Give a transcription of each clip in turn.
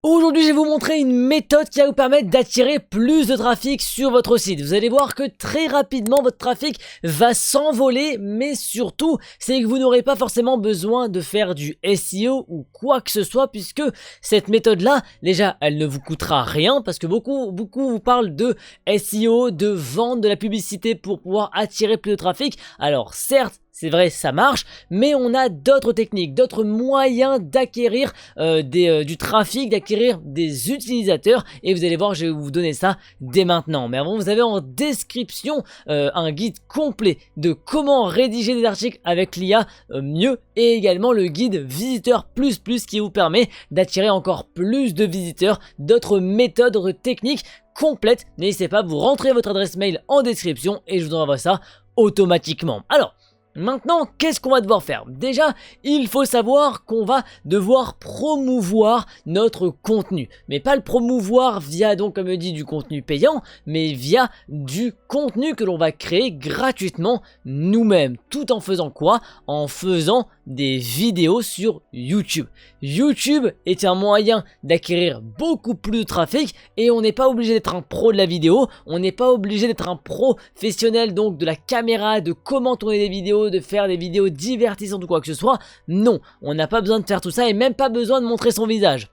Aujourd'hui, je vais vous montrer une méthode qui va vous permettre d'attirer plus de trafic sur votre site. Vous allez voir que très rapidement, votre trafic va s'envoler, mais surtout, c'est que vous n'aurez pas forcément besoin de faire du SEO ou quoi que ce soit, puisque cette méthode-là, déjà, elle ne vous coûtera rien, parce que beaucoup vous parlent de SEO, de vendre de la publicité pour pouvoir attirer plus de trafic. Alors, certes, c'est vrai, ça marche, mais on a d'autres techniques, d'autres moyens d'acquérir du trafic, d'acquérir des utilisateurs. Et vous allez voir, je vais vous donner ça dès maintenant. Mais avant, vous avez en description un guide complet de comment rédiger des articles avec l'IA mieux. Et également le guide Visiteur Plus Plus qui vous permet d'attirer encore plus de visiteurs, d'autres méthodes, d'autres techniques complètes. N'hésitez pas, vous rentrez votre adresse mail en description et je vous envoie ça automatiquement. Alors, maintenant, qu'est-ce qu'on va devoir faire? Déjà, il faut savoir qu'on va devoir promouvoir notre contenu. Mais pas le promouvoir via, donc comme je dis, du contenu payant, mais via du contenu que l'on va créer gratuitement nous-mêmes. Tout en faisant quoi? En faisant des vidéos sur YouTube. YouTube est un moyen d'acquérir beaucoup plus de trafic et on n'est pas obligé d'être un pro de la vidéo, on n'est pas obligé d'être un professionnel donc de la caméra, de comment tourner des vidéos, de faire des vidéos divertissantes ou quoi que ce soit. Non, on n'a pas besoin de faire tout ça et même pas besoin de montrer son visage.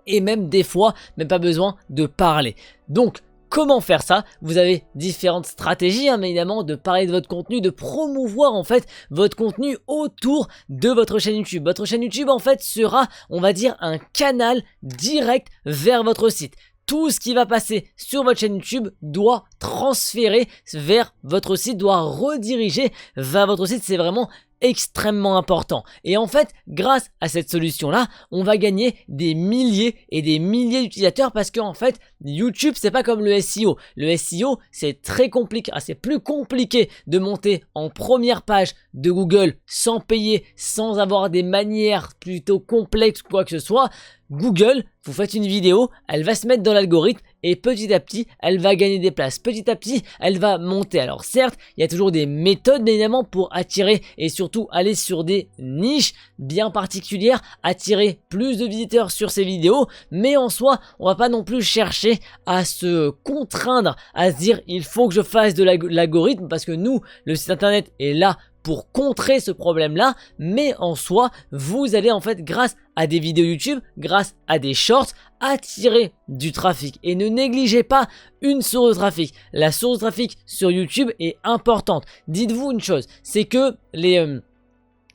Et même des fois, même pas besoin de parler. Donc, comment faire ça? Vous avez différentes stratégies, hein, évidemment, de parler de votre contenu, de promouvoir en fait votre contenu autour de votre chaîne YouTube. Votre chaîne YouTube en fait sera, on va dire, un canal direct vers votre site. Tout ce qui va passer sur votre chaîne YouTube doit transférer vers votre site, doit rediriger vers votre site. C'est vraiment extrêmement important. Et en fait, grâce à cette solution-là, on va gagner des milliers et des milliers d'utilisateurs parce qu'en fait, YouTube, c'est pas comme le SEO. Le SEO, c'est très compliqué. C'est plus compliqué de monter en première page de Google sans payer, sans avoir des manières plutôt complexes ou quoi que ce soit. Google, vous faites une vidéo, elle va se mettre dans l'algorithme et petit à petit, elle va gagner des places. Petit à petit, elle va monter. Alors certes, il y a toujours des méthodes évidemment pour attirer et surtout aller sur des niches bien particulières, attirer plus de visiteurs sur ces vidéos. Mais en soi, on va pas non plus chercher à se contraindre, à se dire il faut que je fasse de l'algorithme parce que nous, le site internet est là pour contrer ce problème-là, mais en soi, vous allez en fait, grâce à des vidéos YouTube, grâce à des shorts, attirer du trafic. Et ne négligez pas une source de trafic. La source de trafic sur YouTube est importante. Dites-vous une chose, c'est que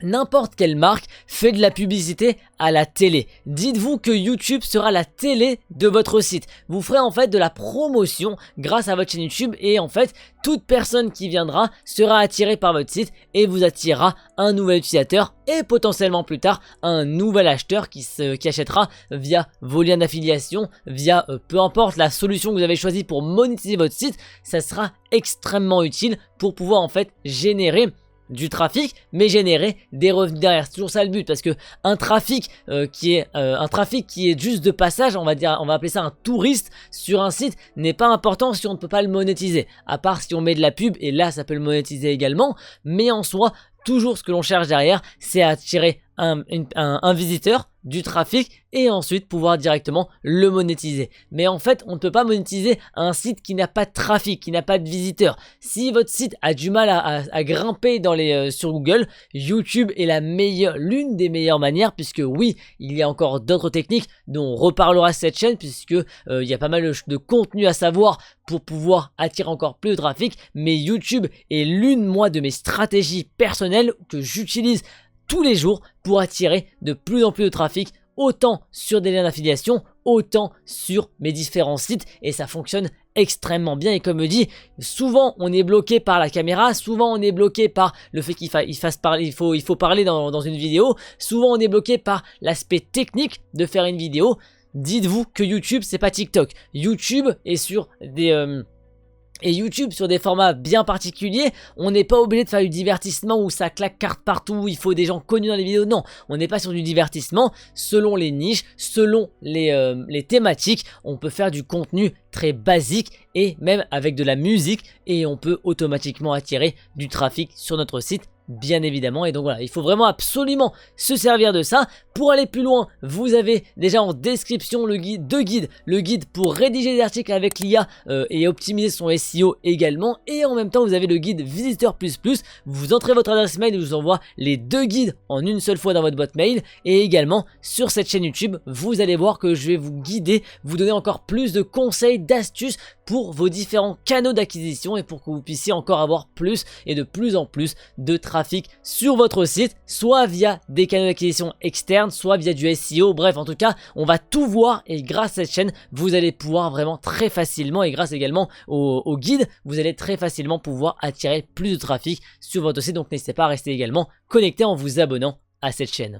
n'importe quelle marque fait de la publicité à la télé. Dites-vous que YouTube sera la télé de votre site. Vous ferez en fait de la promotion grâce à votre chaîne YouTube et en fait, toute personne qui viendra sera attirée par votre site et vous attirera un nouvel utilisateur et potentiellement plus tard un nouvel acheteur qui achètera via vos liens d'affiliation, via peu importe la solution que vous avez choisie pour monétiser votre site. Ça sera extrêmement utile pour pouvoir en fait générer du trafic mais générer des revenus derrière. C'est toujours ça le but parce que un trafic qui est juste de passage, on va appeler ça un touriste sur un site, n'est pas important si on ne peut pas le monétiser, à part si on met de la pub et là ça peut le monétiser également. Mais en soi, toujours ce que l'on cherche derrière, c'est à attirer un visiteur, du trafic et ensuite pouvoir directement le monétiser. Mais en fait, on ne peut pas monétiser un site qui n'a pas de trafic, qui n'a pas de visiteurs. Si votre site a du mal à grimper sur Google, YouTube est l'une des meilleures manières puisque oui, il y a encore d'autres techniques dont on reparlera sur cette chaîne puisque il y a pas mal de contenu à savoir pour pouvoir attirer encore plus de trafic. Mais YouTube est moi de mes stratégies personnelles que j'utilise tous les jours pour attirer de plus en plus de trafic, autant sur des liens d'affiliation, autant sur mes différents sites et ça fonctionne extrêmement bien. Et comme je dis, souvent on est bloqué par la caméra, souvent on est bloqué par le fait qu'il faut parler dans une vidéo, souvent on est bloqué par l'aspect technique de faire une vidéo. Dites-vous que YouTube c'est pas TikTok. YouTube est sur des formats bien particuliers. On n'est pas obligé de faire du divertissement où ça claque carte partout, où il faut des gens connus dans les vidéos. Non, on n'est pas sur du divertissement. Selon les niches, selon les thématiques, on peut faire du contenu très basique et même avec de la musique et on peut automatiquement attirer du trafic sur notre site bien évidemment. Et donc voilà, il faut vraiment absolument se servir de ça. Pour aller plus loin, vous avez déjà en description le guide, le guide pour rédiger des articles avec l'IA et optimiser son SEO également. Et en même temps, vous avez le guide Visiteur++. Vous entrez votre adresse mail et je vous envoie les 2 guides en une seule fois dans votre boîte mail. Et également, sur cette chaîne YouTube, vous allez voir que je vais vous guider, vous donner encore plus de conseils, d'astuces pour vos différents canaux d'acquisition et pour que vous puissiez encore avoir plus et de plus en plus de trafic sur votre site, soit via des canaux d'acquisition externes, soit via du SEO. Bref, en tout cas, on va tout voir et grâce à cette chaîne, vous allez pouvoir vraiment très facilement et grâce également au guide, vous allez très facilement pouvoir attirer plus de trafic sur votre site. Donc n'hésitez pas à rester également connecté en vous abonnant à cette chaîne.